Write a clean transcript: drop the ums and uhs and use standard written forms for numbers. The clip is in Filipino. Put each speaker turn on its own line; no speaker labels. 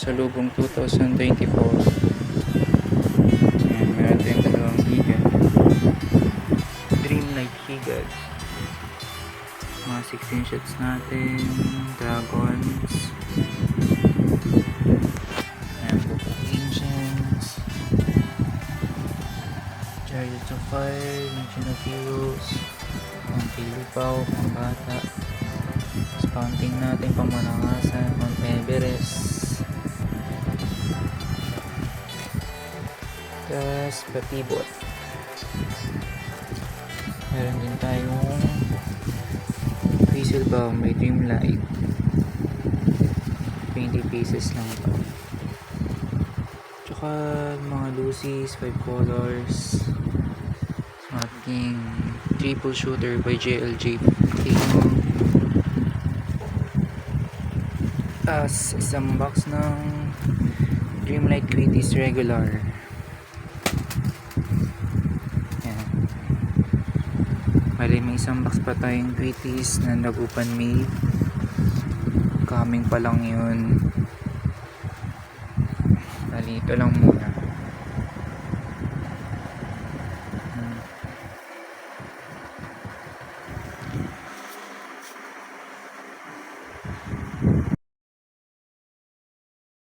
sa lubong 2024. Ayan, meron tayong dalawang higad. Dreamlight higad. Mga 16 shots natin. Dragons. Ayan, Book Ancients. Chariots of Fire. Legion of Heroes. Mount Pilipaw, mga bata. Fountain natin pang Manangasan, Mount Everest. Tapos Patibot. Meron din tayong Weaselbaum may Dreamlight. 20 pieces lang ito. Tsaka mga Lucy's 5 colors. Ating triple shooter by JLJ King. As isang box ng Dreamlight Quitties regular. Ayan. Bali may isang box pa tayong Quitties na nag-open made. Coming pa lang yun. Bali ito lang